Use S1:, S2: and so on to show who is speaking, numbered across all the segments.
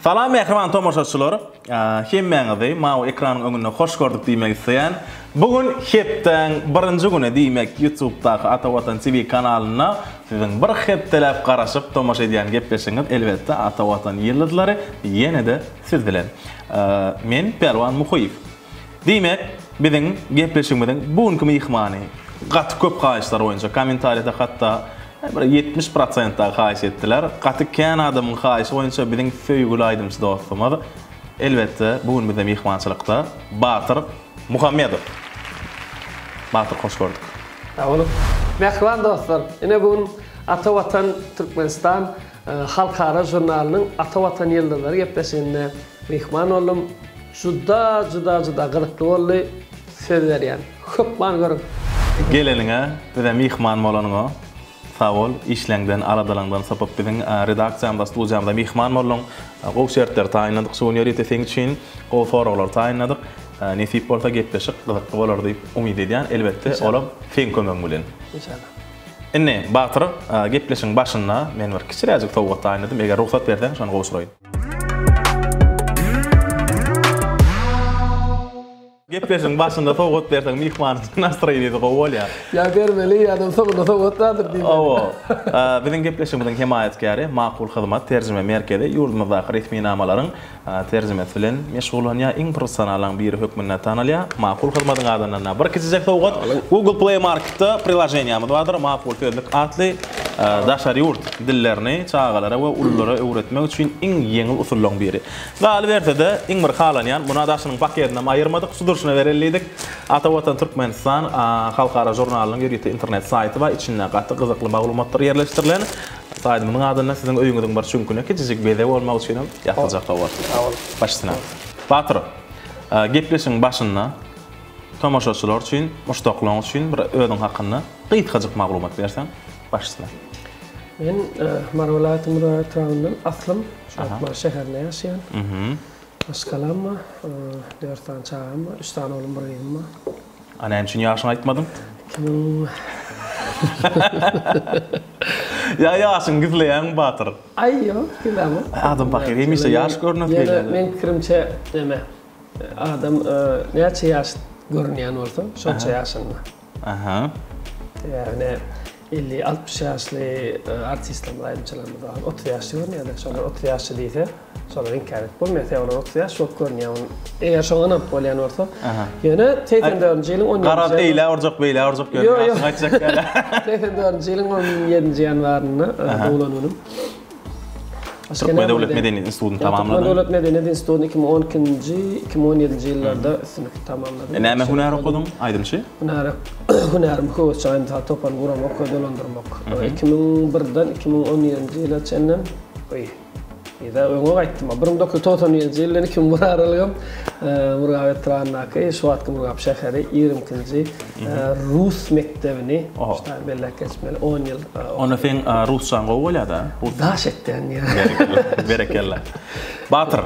S1: Salam mehriban tomoşaçylar. Hemmeňizi mawy ekranyň öňünde hoş gördük diýmek isleýän. Bugün hepden birinji güni diýmek YouTube'daky Atawatan TV kanalyna siziň bir hepdelep garaşyp tomoşa edýän gepleşiňiz elbetde Atawatan ýyldızlary ýene-de siz bilen. Men Perwan Muhyif. Diýmek biziň gepleşigimiziň bugünkü mehmany gaty köp gaýşlar boýunça kommentariýada hatda 70% xahiş etdiler. Gaty kän adamyň xahişi boýunça biziň söýgüli aýdymçy dostumyz elbetde bugün bize mehmançylykda Batyr Muhammedow. Batyr hoş gördük.
S2: Sağ olun. Mehriban dostlar. Ine bugün Atawatan Türkmenistan halkara jurnalynyň Atawatan ýyldızlary gepleşiginde mehman boldum. Juda gyrykly boldy. Söz berýän. Köp man görüp.
S1: Geleniňe bize mehman bolanyňa sağ ol, işlengden, aradalangdan sapıp bizim redaksiyamda, studiyamda mehman boldun. Gow şertler taýynladyk, şuňery teseň üçin gow soralar taýynladyk. Nesip bolsa gepleşik, gyzykly bolar diýip umyt edýän. Elbetde olam feň kömek bilen.
S2: İnşallah.
S1: Inne Batyr gepleşiň başynda men bir kiçiräjik sowgat taýynladym. Eger ruhsat berseň, şonu gow soraýyn. Gepleşiň başynda sowgat berseň mehman nastroýny gow bolýar.
S2: Ya bermeli adam sowgatdadyr diýip.
S1: Owo. Biziň gepleşigimiziň himayatkary Maqul Hyzmat terjime merkezi ýurdumyzdaky resmi namalaryň terjimesi bilen meşgul bolýan iň professionalaň biri hökmünde tanalýar. Maqul Hyzmatyň adanyna bir kiçik sowgat Google Play Marketda prilajenýamy bardyr. Maqul sözlük atly daşary ýurt dillerini çağalara we ullara öwretmek üçin iň ýeňil usullaryň biri. Galy berse-de iň bir halanýan buna daşynyň paketinden aýyrmadyk, sudurşuna berellidik. Atawatan Türkmenistan halkara jurnalynyň ýerite internet saýty we içinde gaty gyzykly maglumatlar ýerleşdirilen saýtymyň adyna siziň öýüňiziň bir çünküne kiçik bede bolmak üçin ýatylajak bar. Başyna. Batyr, gepleşiň başynda tomoşaçylar üçin, muştaklaryň üçin bir öýüň hakyna gyýtgaçyk maglumat berseň, başyna.
S2: Men Marwalat Murat raýonundan aslym Şartmar şäherinde ýaşaýan. Aşkalamma, 4 tane çağım var, 3 tane oğlum burayım var.
S1: Anan üçin ýaşyny aýtmadym. Ya ýaşyň gizleýän Batyr.
S2: Ay ýok, gizlemi.
S1: Adam bakýar, emişe ýaş görünip gelýär.
S2: Men kirimçe deme. Adam näçe ýaş görünýän bolsa, şonça ýaşynda.
S1: Aha.
S2: Yani 50-60 yaşlı artistler ayrımçılarımız var. 30 yaşlı görünüyor da. Sonra 30 yaşlı değilse sonra inkar et. Bu mesela ona 30 yaş çok görünüyor. Eğer şoňa nap bolýan bolsa. Ýöne 84-nji ýylyň 17-nji.
S1: Garap eýle orjak beýle orjak görünýär. Gaçak gäle.
S2: 84-nji ýylyň 17-nji ýanwaryna dowlanýym.
S1: Türkmen Dowlat Medeniyet Institutyny tamamladım.
S2: Türkmen Dowlat Medeniyet Institutyny 2012-2017 ýyllarda sınıfy tamamladım.
S1: Näme hunar okudum? Aýdymçy?
S2: Hunarym köp çaýym topan guramak, dolandyrmak. 2001-den 2017-nji ýyla çennem ýa-da öňe gaýtdym. 1997-nji ýylyň 2 mur aralygym Murgawet Trannaky, Şuwatky Murgap şäheri 20-nji Rus mektebini bellek geçmeli 10 ýyl.
S1: Onu feň Rusçan gowy bolýar-da.
S2: Daş etden ýa.
S1: Berekella. Batyr,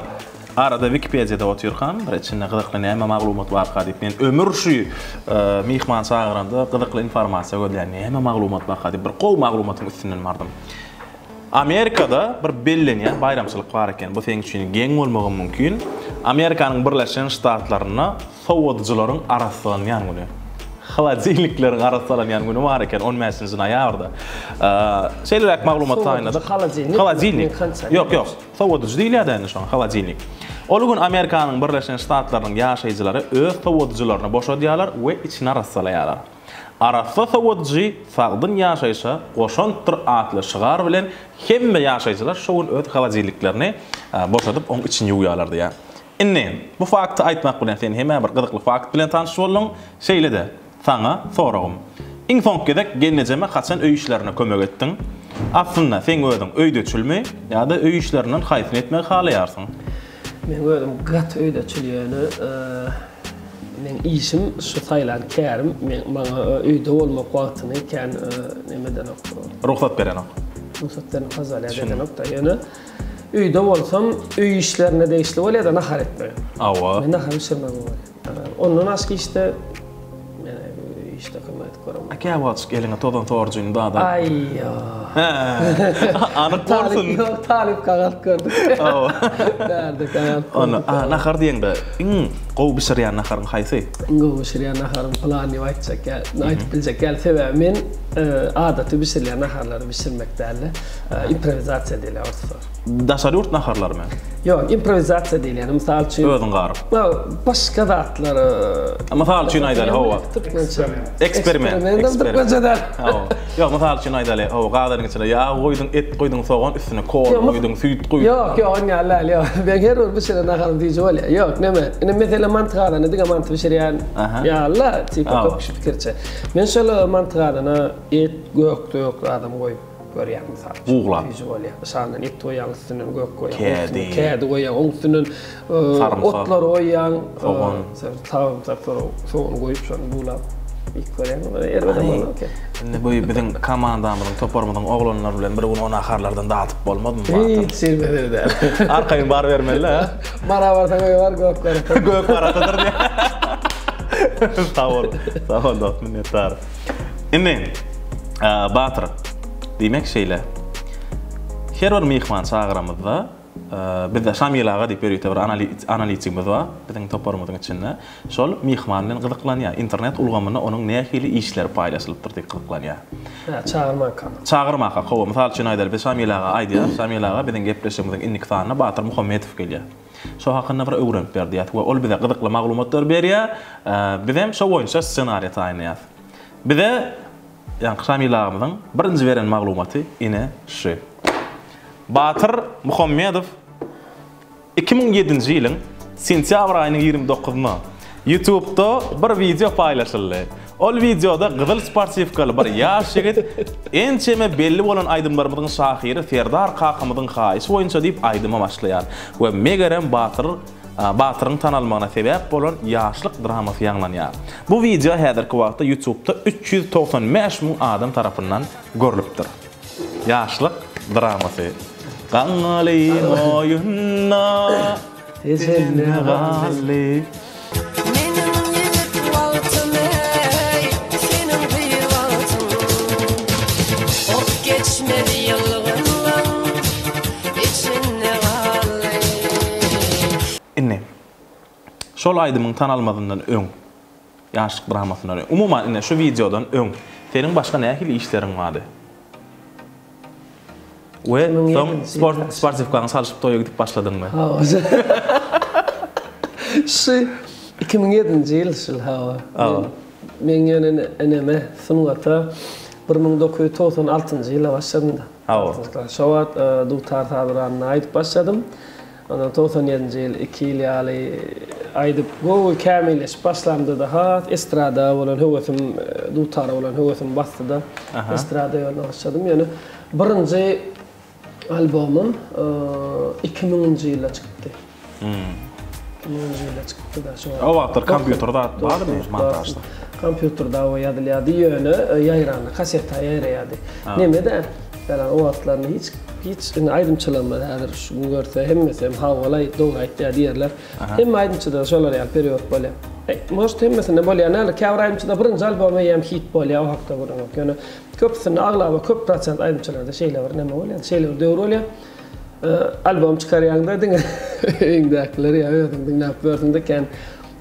S1: arada Wikipedia'da oturýan, bir içinde gyzykly näme maglumat bar diýip men ömür şu mehman çağıranda gyzykly informasiýa gödülen näme maglumat bar diýip bir gow maglumatyň üstünden bardym. Amerikada bir bellenýän bayramçylyk bar eken. Bu feň üçin geň bolmagy mümkin. Amerikanyň Birleşen Ştatlaryna sowatçylaryň arasyndan güni. Halajylikleriň arasyndan güni bar eken 15-nji noýabrda. Şeýleräk maglumat taýynladyk. Halajylik. Ýok. Sowatçy diýilýär şoň halajylik. Ol gün Amerikanyň Birleşen Ştatlarynyň ýaşaýjylary öz sowatçylaryny boşadýarlar we içine arasalaýarlar. Arasda sowatçy sagdyn ýaşaýşa goşantyr atly şygar bilen hemme ýaşaýjylar şoň öz halajyliklerini boşadyp oň içine ýuýarlar diýär. Inne bu fakty aýtmak bilen sen hemme bir gyzykly fakt bilen tanış boldun. Şeýle-de saňa soragym. Iň soňky genejeme haçan öý işlerine kömek etdiň. Aslynda sen özüň öýde çülmi ýa-da öý işlerinden haýsyn etmek halaýarsyň.
S2: Men özüm gat öýde çülýäni men işim şu Tayland kärim, men maňa öýde bolmak wagtyny kän nemeden
S1: ruhsat berenek.
S2: Ruhsat berip hazırlaýan da ýöne öýde bolsam öý işlerine deýişli bolýar da nahar etmeýär.
S1: Awa.
S2: Men nahar işlemem bolýar. Ondan aşky işte men işte kömek görüm.
S1: Akavaç geline todan torjun da.
S2: Ayyo.
S1: Anık bolsun.
S2: Talip kagat gördük. Nerede kagat?
S1: Ana nahar diýende, gowy bisirýän naharyň haýsy?
S2: Gowy bisirýän naharym plany aýtsak gel, aýtyp biljek gel sebäbi men adaty bisirýän naharlary bisirmekdäli improvizasiýa diýilýär orta.
S1: Daşaryurt naharlarmy?
S2: Ýok, improvizasiýa diýilýär. Mysal üçin
S1: Özüň garyp.
S2: Başga zatlary.
S1: Mysal üçin aýdaly howa. Eksperiment. Ýok, mysal üçin aýdaly howa gadaryň içinde ýa goýdun et goýdun soğan üstüne kol goýdun süýt goýdun.
S2: Ýok, ýalal ýok. Ben her bir bisirýän naharym diýje bolýar. Ýok, näme? Ine mesele mantygadan diňe mantyk bisirýän. Ýa tipa köp fikirçe. Men şol mantygadan et gökde ýok adam goýup görýär mysal.
S1: Buğla.
S2: Vizualya. Şandan et toýan üstüne gök goýan.
S1: Kädi
S2: goýan, oň üstüne otlar goýan. Soğan. Soğan goýup şonu buğla.
S1: Bu bizim komandamyzyň toparmyzyň oglanlar bilen bir gün onu aharlardan dağıtıp bolmadymy?
S2: Hiç silmedi.
S1: Arkaýyn bar bermeli ha.
S2: Mara barsa goýar gök bar.
S1: Gök baratydyr diýe. Sağ ol dost, minnetdar. Indi Batyr diýmek şeýle. Her bir mihman çağıramyzda bizde Şamil ağa diýip bir analitikimiz bar. Biziň toparmyzyň içinde şol mihmanyň gyzyklanýar. Internet ulgamyna onuň nähili işler paýlaşylypdyr diýip gyzyklanýar. Çağırmaka. Gowy mysal üçin aýdar biz Şamil ağa aýdýar. Şamil ağa biziň gepleşigimiziň innik sanyna Batyr Muhammedow gelýär. Şo hakynda bir öwrenip berdiýär we ol bize gyzykly maglumatlar berýär. Biz hem şo boýunça ssenariýa taýynýar. Bize ýa-ni Şamil ağamyzyň birinji beren maglumaty ine şu. Batyr Muhammedow 2007-nji ýylyň sentýabr aýynyň 29-na YouTube'da bir video paýlaşyldy. Ol videoda gyzyl sportivkaly bir ýaş ýigit ençeme belli bolan aýdymlarymyzyň şahyry Ferdar Kakymyzyň haýsy boýunça diýip aýdyma başlaýar we megerem Batyryň tanalmagyna sebäp bolan ýaşlyk dramasy ýanglanýar. Bu video häzirki wagtda YouTube'da 395 000 adam tarapyndan görülipdir. Ýaşlyk dramasy. Gaňaly oýunna ejenle galy. Şol aýdymyň tanalmadyndan öň, ýaşlyk dramasyna öň. Umuman ine şu videodan öň, seniň başga nähili işleriň bardy? We sportivkaň salyşyp toýa gidip başladyňmy?
S2: Şu 2007-nji ýyl şol hawa. Men ýöne eneme sunugata 1996-njy ýyla başladym da. Şo wagt dutar tabranyny aýdyp başladym. Ondan 97-nji ýyl 2 ýyl ýaly aýdyp gowy kämilleşip başlandy daha estrada bolan höwesem dutara bolan höwesem basdyda estrada ýoluna başladym. Ýani birinji albomum 2000-nji ýylda çykdy. 2000-nji ýylda çykdy da şo. O wagtlar kompýuterda barmy montażda? Kompýuterda ýadylýady ýöne ýaýrany, kaseta ýaýraýady. Nemede? O wagtlaryny hiç aýdymçylygymda häzir şu görse hemmesi hawalay dogry aýtdy diýerler. Hem aýdymçyda şolar ýa period bolýar. Most hemmesinde bolýar, näle käwr aýdymçyda birinji albomy hem hit bolýar, o hakda görünýär. Ýöne köpsini aglaby köp prosent aýdymçylarda şeýler bar, näme bolýar? Şeýler döwür bolýar. Albom çykarýanda diňe eňdäkiler ýa özüň diňläp berdiňde ken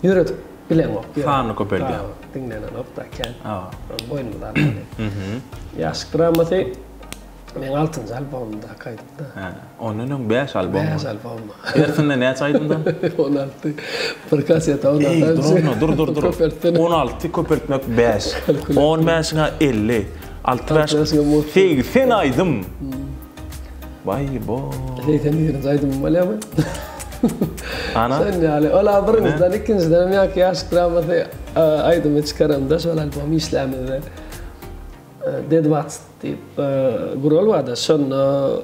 S2: ýüretip bilen ok.
S1: Fany köpeldi.
S2: Diňlenen opda ken. Boýnumdan. Ýaşlyk dramasy men 6-njy albomumda kaýdypda. Onuň 5 albomy. 5 albomy. Ertinde näçe aýdymdan? 16. Bir kaseta 16. Dur. 16 köpeltmek 5. 15-ňe 50. 65. Sen aýdym. Vay bo. Sen aýdym bolýarmy? Ana. Sen ýaly ola birinjiden ikinjiden ýa-ki ýaşlyk dramasy aýdymy çykaramda şol albomy işlämedi. Deadwatch diýip gurul barda. Şonu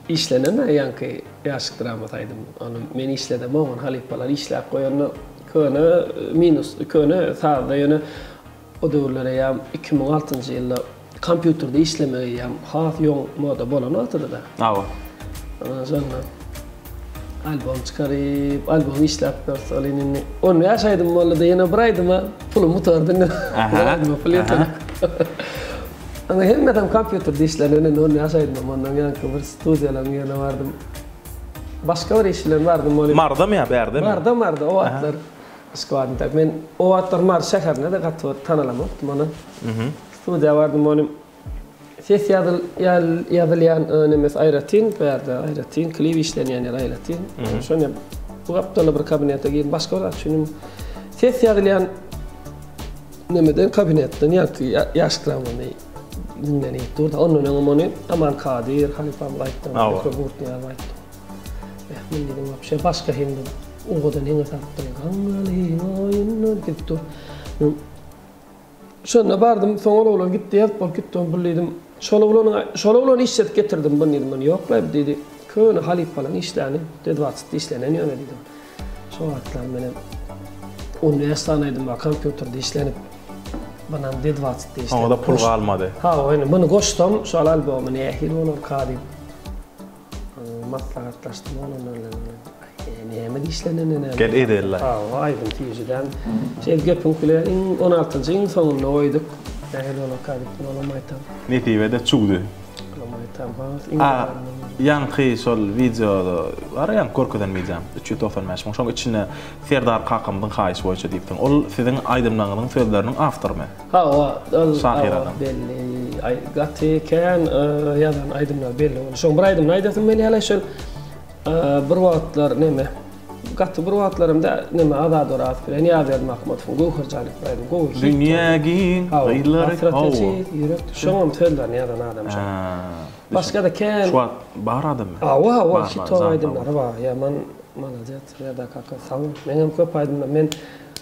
S2: işlenen ýa-ki ýaşlyk dramasy aýdym. Onu men işledem, oňun halipalar işläp goýany köne minus, köne sağda ýöne o döwürlere ýa 2006-njy ýylda kompýuterde işlemegi ýa has ýoň moda bolan atyrda. Awa. Şonu albüm çıkarıp, albüm işlep bersalinin. Onu yaşaydım vallahi yine buraydım pulum mutordun.
S1: Aha.
S2: Flyatan. Ama hem adam kompüterde işlenen onu yaşaydım ondan yani bir stüdyoların yerine vardım. Başka bir işlerim vardım öyle.
S1: Marda mı ya berdi mi?
S2: Marda o atlar. Skvardım tak men o atlar mar şehirne de gatı tanılamıştım onu. Stüdyo vardım onu. Ses yazılyan nemes ayratin verdi ayratin klip işlenen yer ayratin. Şöyle bu aptal bir kabinete girin başka var şunun ses yazılyan nemeden kabinetten yani yaşkramını dinleni durda onun onu Aman Kadir Halifam Light'tan Robert ya Light. Ben dedim şey başka hem oğudan yine sattım. Hangali oyunlar gitti. Şuna bardım soňra gitti ýazyp gitdim bildim. Şola işlet getirdim bunu dedim. Ýoklayıp dedi. Köne Halip falan işlerini dedi vaxt işlenen ýöne dedim. Şo atlar meni üniversitede kompüterde işlenip bana dedi vaxt işlenip.
S1: O da pul almadı.
S2: Ha oyunu bunu goşdum. Şol albümüni ehil olur kadim. Maslahatlaştım onunla. Neyme işlenene.
S1: Gel ederler.
S2: Ha aydım tiyiciden. Şey göpün kulerin 16. yıl sonunda oyduk. Ehil olur kadim. Olamaytam.
S1: Netivede çuğdu.
S2: Olamaytam.
S1: Yankı sol videoda var ya korkudan videom 395 şoň içine Serdar Kakamdyň haýys boýunça diýipdiň. Ol siziň aýdymlagynyň sözleriniň awtorymy?
S2: Ha o
S1: Şahir adam.
S2: Belli. Ay gaty kan ýazan aýdymlar belli. Şoň bir aýdym aýdasym meni hala şol bir wagtlar neme gaty bir wagtlarymda neme ada dorat bilen ýazýar Mahmudowyň Gowharjalyk aýdym. Gowhar.
S1: Dünýägi gaýlary
S2: ýürek. Şoň sözlerini ýazan adam şol. Başka da kan
S1: şu bar adammy?
S2: Wa şito aýdymlar wa ýaman manajat ýa-da kaka saň. Menem köp aýdymlar. Men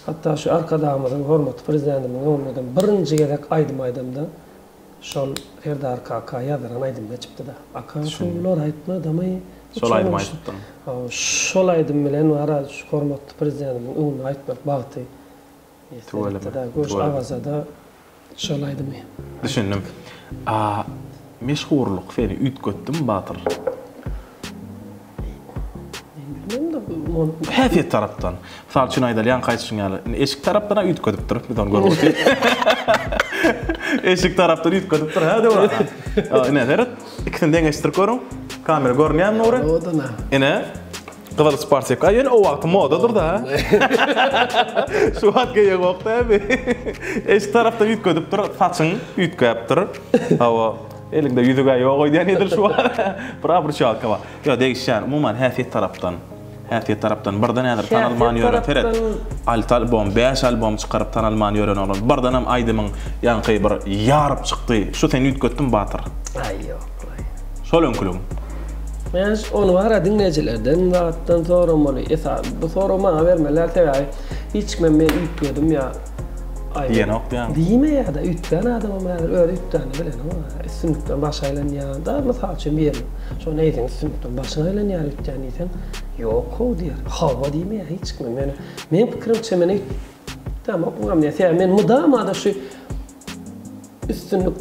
S2: hatta şu arkadamyzyň hormatly prezidentimiň öňünden birinji gerek aýdymda şol Serdar kaka ýazaran aýdym geçipdi da. Aka şolar aýtma damay.
S1: Şol aýdym aýtdym.
S2: Şol aýdym bilen wara şu hormatly prezidentimiň öňüne aýtmak bagty. Da goş awazada şol aýdym.
S1: Düşündim. Meşhurluk seni ütköttüm Batyr. Häsiýet tarapdan. Misal üçin aýdalýan gaýtşyň ýaly. Eşik tarapdan ütkötüp durup bir don görüp. Eşik tarapdan ütkötüp dur. Ha dewra. Ine deret. İkisini deňeşdirip görüň. Kamera görnýän nuri.
S2: Odana.
S1: Ine Gıvalı Sparsiyek ayın o vakti modadır da. Şu vakti geye vakti abi. Eşik tarafta ütködüp dur, saçın ütköyüp dur. Hava elinde yüzüge yok oydayan edir şu vakti. Bir şalka var. Yo değişen, umuman häsiýet taraptan birden edir tanalman ýören Ferit. 6 album, 5 album çıkarıp tanalman ýören olan. Birden hem aýdymyň ýanky bir ýaryp çykdy. Şu sen ütkötdün Batyr.
S2: Ay yok.
S1: Şol öňkülüň.
S2: Men onu var dinleyijilerden wagtdan soramly. Bu sorama bermeler täze. Hiç men ütködüm ya.
S1: Diýen ok diýen.
S2: Diýme ya da ütken adamam öyle ütken bilen ama sünnetden başaýlan ya da mysal üçin bir şo näýdiň sünnetden başaýlan ya ütken isen ýok o diýer. Hawa diýme ya hiç men pikirimçe men tamam bu näme men mudamada şu üstünlük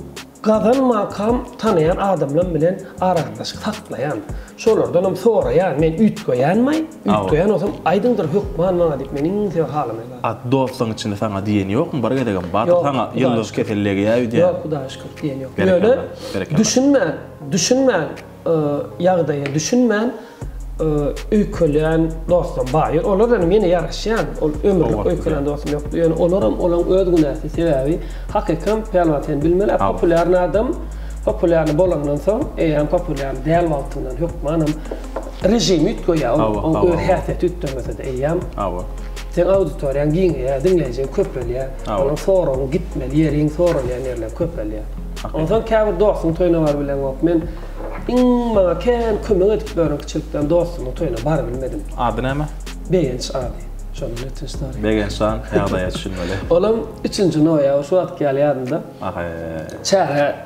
S2: kazanmakam tanıyan adamlar bilen aradaşyk saklayan. Şolardan hem soraýan, men ütköýänmi? Ütköýän olsam aýdyndyr hukman maňa diýip meniň se halymy bar.
S1: Dostuň içinde sana diýen ýokmy? Bar gedegen Batyr sana ýyldız keselligi ýa diýen.
S2: Ýok, Hudaýa şükür diýen ýok. Ýöne düşünmän ýagdaýy düşünmän öýkelen dostum baýyr. Olar da meni ýaraşýan, ol ömürlük öýkelen dostum ýok. Ýöne olaram olaň öz günäsi sebäbi hakykan pelwaten bilmeli populär adam. Populär bolandan soň, hem populär däl wagtyndan hukmanam rejim ütköýär. O häsiýet ütdürmese de eýem. Sen auditoriýan giňe dinleýän köpelýär. Onuň soragyň gitmeli, ýeriň soraýan ýerler köpelýär. Ondan käbir dostuň toýuna bar bilen ok. Men maňa kän kömek edip berýän kiçikden dostumy toýuna bar bilmedim.
S1: Ady näme?
S2: Beýenç ady. Şonu netleşdir.
S1: Begençan ýagdaýa düşünmeli.
S2: Olam 3-nji noýa şu wagt gelýärdi.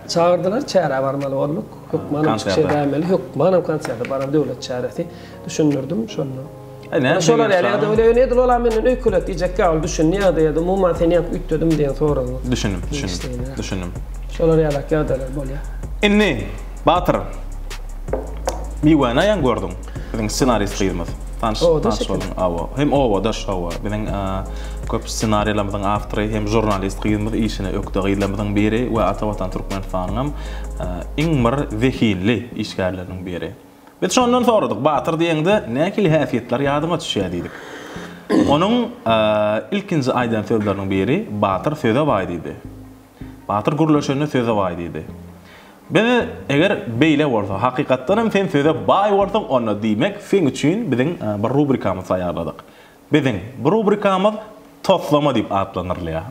S2: Çağırdılar, çäre barmaly bolduk. Hukmanam çykşeýärmeli, hukmanam konsertde baram döwlet çäresi. Düşünürdim şonu. Şolar ýaly öyle nedir ola menen öýkület diýjek gal düşünýärdi ýa-da umuman seni ýap ütdedim diýen soragy.
S1: Düşündüm.
S2: Şolar ýaly ýagdaýlar bolýar.
S1: Inni Batyr. Bir wena ýan gördüm. Bizim ssenarist gyzmaz. Tanış olun. Awa. Hem owa daş awa. Bilen köp senaryolarymyzyň awtory hem jurnalistligimiz işine ökdägilerimiziň biri we Atawatan Türkmen fanam iňmir zehili işgärleriň biri. Biz şondan soradyk, Batyr diýende näkil häsiýetler ýadyňa düşýär diýdik. Onun ilkinci aýdan sözleriniň biri Batyr söze baý diýdi. Batyr gurlaşanyna söze baý diýdi. Ben eger beýle bolsa, hakykatdan hem sen söze baý bolsaň, onu diýmek sen üçin biziň bir rubrikamyz aýarladyk. Biziň bu rubrikamyz toslama diýip atlanyrlar.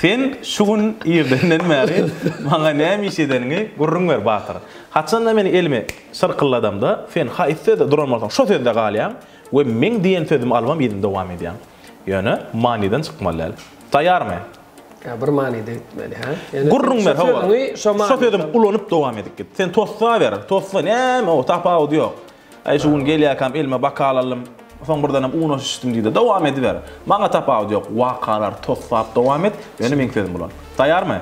S1: Sen şugun ýerden märi maňa näme iş edeniňi gurrun ber Batyr. Haçanda meni elime sırkılladamda sen haýsy da duranmasan şo sözde galýam we men diýen sözüm almam ýedim dowam edýän. Ýöne manidan çykmaly. Taýarmy?
S2: Ya bir manida etmeli ha.
S1: Gurrun ber hawa. Şo sözüm ulanyp dowam edip git. Sen tosla ber. Tosla näme o tapaw diýok. Ay şugun gelýärkam elime bakalalym. Son buradan unos iştim diýdi. Dowam ediber. Maňa tapaw diýok. Wakalar toslap dowam et. Ýöne men sözüm bulan. Taýarmy?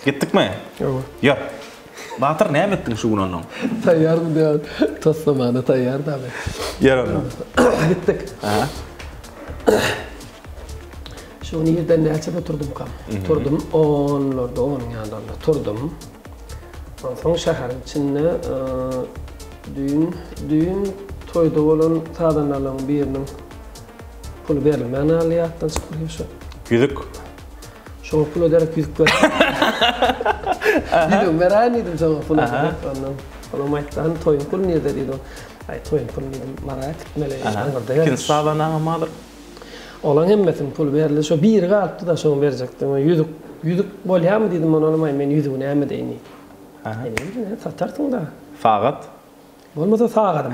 S1: Gitdikmi?
S2: Ýok.
S1: Ýok. Batyr näme etdiň şu gün onuň?
S2: Taýýarmy diýär. Toslamany taýýar da ben.
S1: Ýaram.
S2: Gitdik.
S1: Aha.
S2: Şu ýerden näçe turdum kam. Turdum 10'larda 10 ýanlarynda turdum. Soň şäherin içinde düýün toýda bolan sadanlaryň biriniň pul berilmän alýatdan çykyp şu.
S1: Güdük.
S2: Şoň pul öderek güdük ber. Diýdim, meran edim şoň pul öderek. Ondan maýtdan toýun pul nerede diýdim. Ay toýun pul diýdim, merak etmeli.
S1: Kim sadana malyk?
S2: Olan hemmetin pul berildi. Şo bir galypdy da şoň berjekdim. Yüzük bolýarmy diýdim, onu almay men yüzügini näme diýini. Aha. Ne satardyň da.
S1: Fagat.
S2: Bolmasa sagadym.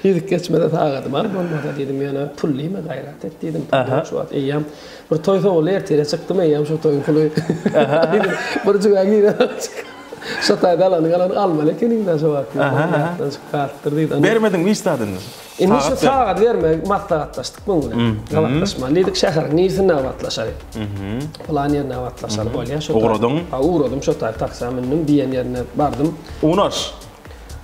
S2: Yüzük geçmede sagadym. Bolmasa diýdim, ýöne pullymy gaýrat et diýdim. Şu wagt eýýam bir toýda olar tere çykdym, eýýam şo toýun puly. Bir jüga gire. Şo taýda galan almaly keningden şo wagt.
S1: Bermediň istadyn.
S2: Indi şu sagat vermek maslahatlaşdyk bu bilen. Galatlaşmalydyk şäherniň ýerine awatlaşar. Plan ýerine awatlaşar bolýar şo.
S1: Uğradym.
S2: Ha uğradym şo taýda taksamynyň diýen ýerine bardym.
S1: Unaş.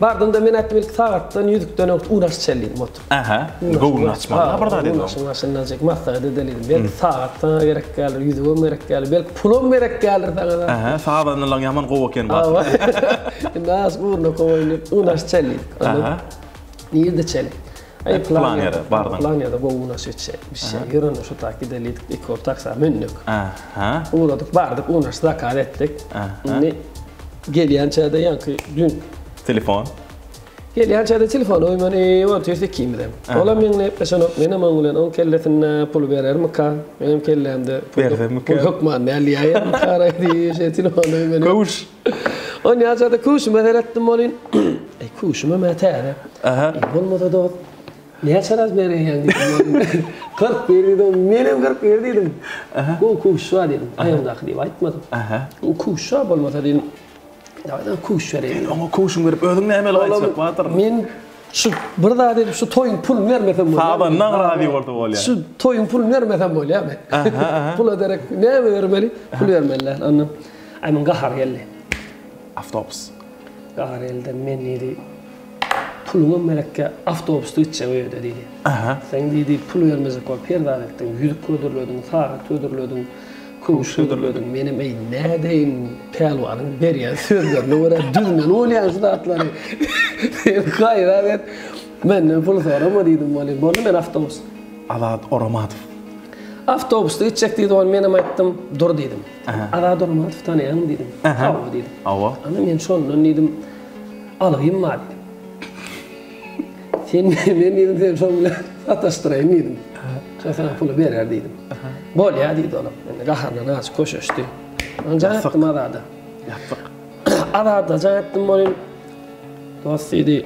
S2: Bardım da men ätmeli sagatdan ýüzükden öňt unaş çeldim otur.
S1: Aha. Gowun açmaly. Barda dedim.
S2: Unaşyňdan çek maslahat edelidim. Belki sagatdan gerek gelir, ýüzügem gerek gelir, belki pulum gerek gelir taňa.
S1: Aha, sagatdan ýaman gowy eken bar.
S2: Nas urna koyup unaş çeldim. Aha. Niýerde çeldim? Ay plan ýerde bardan. Plan ýerde bu unaş etşe. Bir şey ýöründe şu takip edelidik. İki ortak samynlyk.
S1: Aha.
S2: Uğradyk, bardyk, unaş zakat etdik. Ne gelýän çäde ýanky dün
S1: telefon.
S2: Gelýän çäde telefon oýmany wagty kimden. Ola meňle peşanok mene maňulan on kelletine pul berermi ka? Menem kellemde pul hukman näliýär karaydy şey telefon oýmany.
S1: Kuş.
S2: On ýa-da kuş meseletdim bolyn. Ey kuşuma mätäde.
S1: Aha.
S2: Bolmada da ne çaraz berýän diýdim. 40 berdim, menem 40 berdim. Aha. Bu kuşa dedim. Aýamdaky diýip aýtmadym. Aha. Bu kuşa bolmasa dedim. Daýdan kuş berýän.
S1: Ama kuşum berip özüň näme aýtsak Batyr.
S2: Men şu bir daha dedim şu toýun pul vermesem bolýar.
S1: Sabandan razy boldy bolýar.
S2: Şu toýun pul vermesem bolýarmy? Aha. Pul öderek näme bermeli? Pul bermeliler. Anlam. Ay men gahar geldi.
S1: Avtobus.
S2: Gahar elde men ýeri pulumy melekke avtobusda içe öýde diýdi. Aha. Sen diýdi pul vermesek o perda etdiň, ýüzük ködürlödüň, sagat ködürlödüň, kuş ködürlödüň. Menem ey nädeýin pelwanyň berýän sözlerine görä düzmen olýan şu datlary. Gaýra et. Menden pul sorama diýdim bolýan. Boldy men avtobus.
S1: Alat Oramatov.
S2: Avtobusda içecek diýdi, ol menem aýtdym, dur diýdim. Alat Oramatov tanýarmy diýdim. Hawa diýdim.
S1: Hawa.
S2: Ana men şondan diýdim. Alypmy diýdim. Sen men diýdim, şol bilen ataşdyraýyn diýdim. Şaşan pulu berer diýdim. Bolýar diýdi olam. Men gaharna nas koşuşdy. Jaňatdym arada.
S1: Ýapyk.
S2: Arada jaňatdym bolyn. Dost diýdi.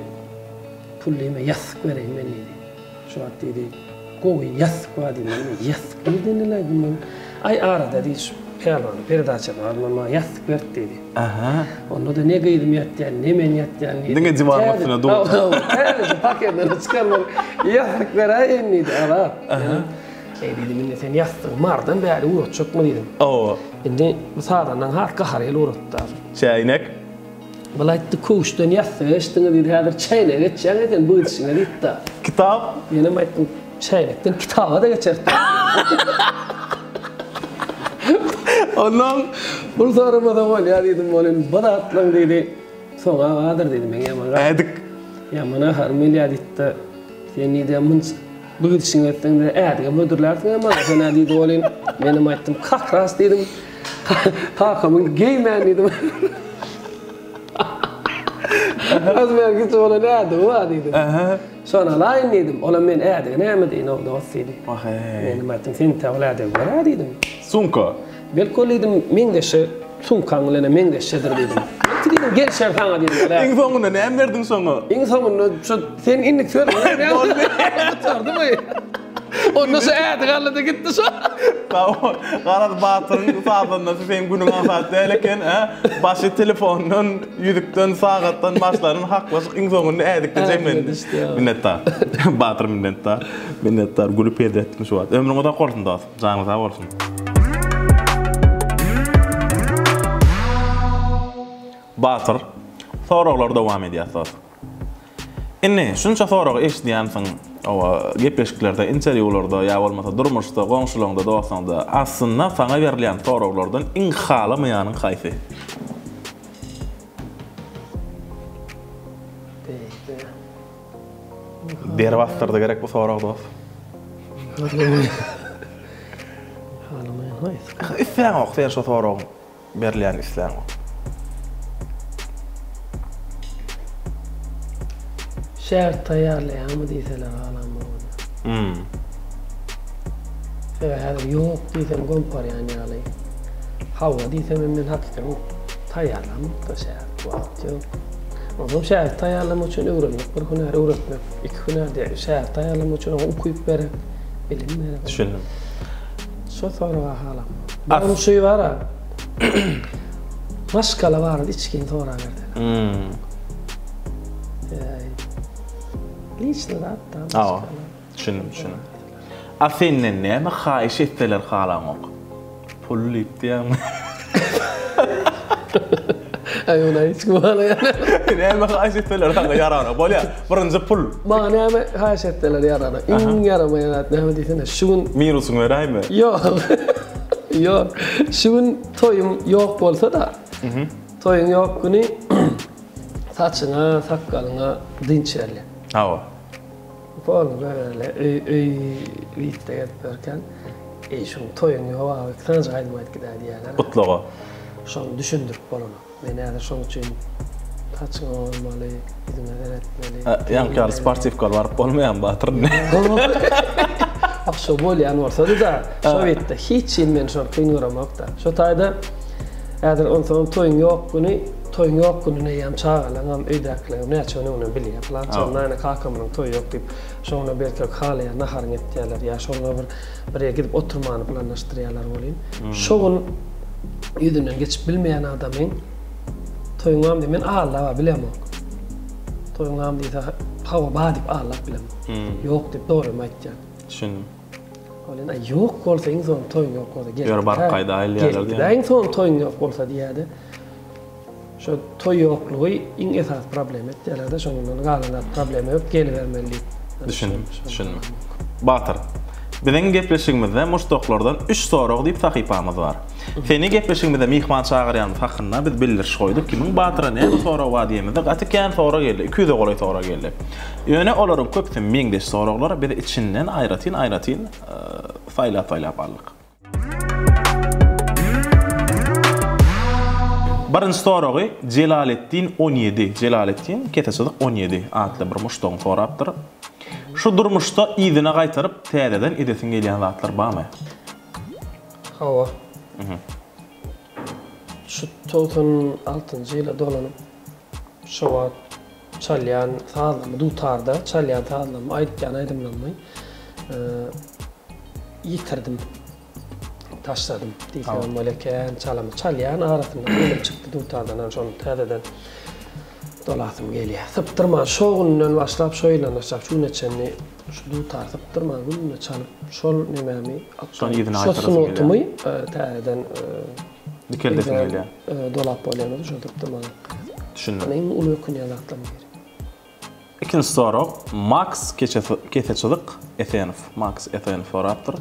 S2: Pullymy ýasyk berýän men diýdi. Şu wagt diýdi. Gowy ýasyk var diýdi. Men ýasyk diýdim. Ay arada diýdi. Pelwan perdaça barmama ýasyk bert diýdi. Aha. Onda da ne gaýdym ýatýan, ne men ýatýan diýdi.
S1: Diňe jiwarmasyna dur.
S2: Häzir paketden çykarlar. Ýasyk berýän diýdi. Ala. Aha. Diýdim men sen ýasyk mardan bäri urutjak mı diýdim.
S1: Oo.
S2: Indi bu sadandan harka harel urutdy.
S1: Çäýnek.
S2: Balaytı kuştan yathıştın dedi hadır çayna geçen eden bu için ditta.
S1: Kitap.
S2: Yine maytın çaynaktan kitaba da geçerdi. Ondan bu sorumada var ya dedim oğlum bana atlan dedi. Sonra vardır dedim ben yaman.
S1: Edik.
S2: Yamana har milyar ditta. Yani de mun bu için ettin de edik müdürlerden ama sana dedi oğlum benim aytım kakras dedim. Takamın geymen dedim. Az belki sonra ne adı var dedim. Sonra lain dedim. Ola men edik ne mi dedim o da dedi. Benim aytım sen tavladı var dedim.
S1: Sunka.
S2: Belki dedim men de şey sunkanlığına men de şeydir dedim. Dedim gel şerfana dedim.
S1: İn sonunda ne verdin sonra?
S2: İn sonunda sen inlik söyle. Tutardı mı? O nasıl edik da gitti sonra.
S1: Tamam. Qarat Batır'ın sağlığında sen günün afat değilken başı telefonun yüzükten sağattan başların haqlaşık in sonunda edik de cemlendi. Minnettar. Batır minnettar. Minnettar gülüp etdim şu vaxt. Ömrüňe da qorsun da. Canınız sağ olsun. Batır. Soraglar dowam edýär. Inne şunça sorag eşdiýänsiň o gepleşiklerde, interwýularda ýa bolmasa durmuşda, goňşularyňda, dostlaryňda aslynda saňa berilýän soraglardan iň halamaýanyň haýsy? Ber wagtlarda gerek bu sorag dost.
S2: Halamaýan haýsy.
S1: Isläň ok, sen şu sorag berilýän isläň ok.
S2: Şert tayarlayan mı diýseler alam boldy. Hada ýok diýsem gompar ýani ýaly. Hawa diýsem men hakykatan tayarlamak da şert wagt ýok. Oňa şert tayarlamak üçin öwrenmek, bir hünär öwretmek, iki hünär diýip şert tayarlamak üçin okuýup berek, bilim berek.
S1: Düşündim.
S2: Şo soraga halam. Bana şey var. Maskala var, içkin soraga berdi. Liçli hatta.
S1: Aa, düşündüm. Afinen näme haýyş etseler halaňok? Pul ýetýärmi?
S2: Ayona hiç kumala yani.
S1: Näme haýyş etseler taňa yarana. Bolýa, birinji pul.
S2: Maňa näme haýyş etseler yarana. Iň yaramaýan näme diýsene, şuň
S1: Minusyny beräými?
S2: Ýok. Ýok. Şuň toýum ýok bolsa da. Toýuň ýok güni saçyňa, sakkalyňa dinçerli.
S1: Hawa.
S2: Falan böyle vitte getberken şuň toýuň ýok, kança aýdmaýt gider diýerler.
S1: Kutlaga.
S2: Şonu düşündürüp bolany. Men häzir şoň üçin saçyň olmaly, ýüzüňe beretmeli.
S1: Ýa-ni sportivka baryp bolmaýan Batyr.
S2: Şo bolýan bolsa da, Sowetde hiç ilmen şo kynuramakda. Şo taýda häzir onsoň toýuň ýok güni toýuň ýok gününe ýam çağalaňam öýdäkler, näçe onu bilýär. Plan çanlaryna kakamyň toýu ýok diýip, şoňa belki halya nahar etdiler ýa şoňa bir ýere gidip oturmany planlaşdyrýarlar bolýan. Şoň ýüzünden geçip bilmeýän adamyň toýuňam diýip men Allah bilemok. Toýuňam diýse hawa badyp Allah bilemok. Ýok diýip dogry aýtýar.
S1: Düşündüm.
S2: Olen ýok bolsa iň soň toýuň ýok bolsa gel.
S1: Ýör bar gaýda aýlýarlar diýär.
S2: Iň soň toýuň ýok bolsa diýärdi. Şo toý ýoklugy iň esas problem etdiler-de şoňdan galanat problem ýok, gelibermeli.
S1: Düşündüm. Batyr. Biziň gepleşigimizde muşdoklardan 3 sorag diýip sahypamyz bar. Seni gepleşigimizde mihman çağırýan hakynda biz bildirş goýduk ki, men Batyra näme sorag bar diýemizde gatykän sorag geldi, 200 golay sorag geldi. Ýöne olaryň köpden meňdeş soraglar bir içinden aýratyn faýlap aldyk. Birinci soragy Jelalettin 17. Jelalettin keteçilik 17 adly bir muşdoň sorapdyr. Şu durmuşda ýyzyna gaýtaryp täzeden edesiň gelýän zatlar barmy?
S2: Hawa. Şu 96-njy ýyla dolanyp şo wagt çalýan sazlamy dutarda, çalýan sazlamy aýtýan aýdymlanmaý. Ýitirdim. Taşladım. Diýsem meleken çalýan arasynda gelip çykdy dutardan şonu täzeden dolasym gelýär. Sypdyrma şo günden başlap şo ýylan başlap şu neçeni şu dutar sypdyrma gününe çalyp şol nemämi
S1: Şonu ýyzyna
S2: aýtarysy täzeden
S1: dikeldesin gelýär.
S2: Dolap bolýan şo sypdyrma.
S1: Düşündüm.
S2: Benim ulu okunya zatlam geri.
S1: İkinci soru Max Keteçilik Ethenov. Max Ethenov soraptır.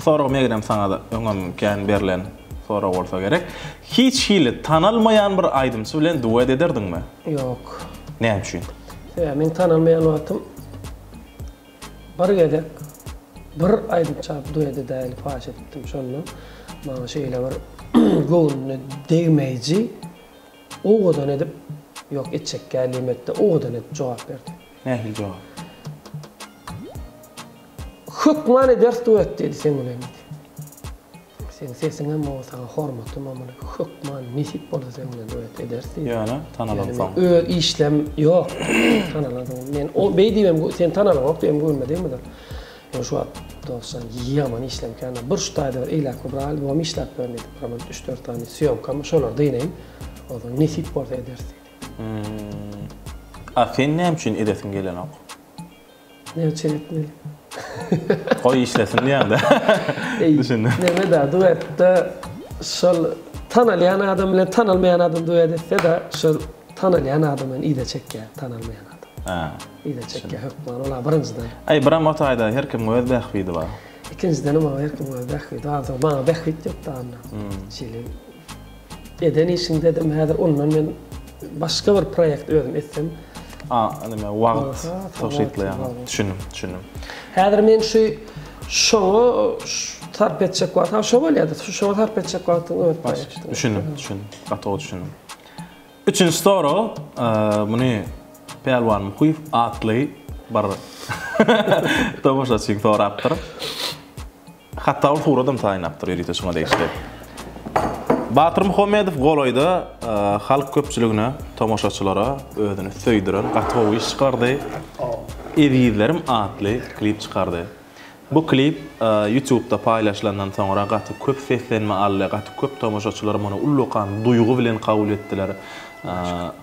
S1: Soru megrem sana da öňem kan berilen soru bolsa gerek. Hiç hili tanalmayan bir aydymçy bilen duet ederdiňmi?
S2: Yok.
S1: Näme üçin?
S2: Men tanalmayan wagtym bir gedek bir aydymça duet edäli paş etdim şonu. Maňa şeýle bir göwnüne degmeýji oňdan edip yok etjek kelimetde oňdan edip jogap berdi.
S1: Nähil jogap?
S2: Hukman eder duet dedi sen bilen. Sen sesiňe mosaga hormatym ama hukman nisip bolsa sen bilen duet edersin.
S1: Ýani tanalansaň.
S2: Öz işlem yok. Tanaladım. Men o beýdimem sen tanalamak diýem görmedimdir. Yani şu an dostlar yaman işlem kana bir şutaýda bir ila kubral bu işlep bermedi. Problem 3-4 tane syomka ama şolar diýenim. O da nisip bolsa edersin.
S1: A sen näme üçin edesin gelen ok?
S2: Ne üçin etmeli?
S1: Koy işlesin diýende. Düşündüm.
S2: Neme da duette şol tanalayan adam bilen tanalmayan adam duet etse de şol tanalayan adamın ide çekke tanalmayan adam.
S1: Ha.
S2: İde çekke hukman ola birinjiden.
S1: Ay biram otaýda her kim öz bähbidi bar.
S2: İkinciden ama her kim öz bähbidi. Azam bana bähbidi ýok da anna. Şeýle eden işin dedim häzir ondan men başga bir proýekt özüm etsem.
S1: Nime wagt toşitlaýan. Düşündüm.
S2: Häzir men şoňa tarp etjek wagt, şo bolýardy. Şoňa tarp etjek wagtyň ötdi.
S1: Düşündüm. Gatow düşündüm. Üçüncü soru, muny Pelwan Muhyif atly bir tomoşaçyk sorapdyr. Hatda ol furadym taýnapdyr ýerite şoňa degişdi. Batyr Muhammedow goloýda halk köpçüligine, tomoşaçylara özüni söýdiren gatow iş çykardy. Edýlerim atly klip çykardy. Bu klip YouTube'da paylaşılandan sonra gaty köp seslenme aldy, gaty köp tomoşaçylar muny ullukan duýgu bilen kabul etdiler.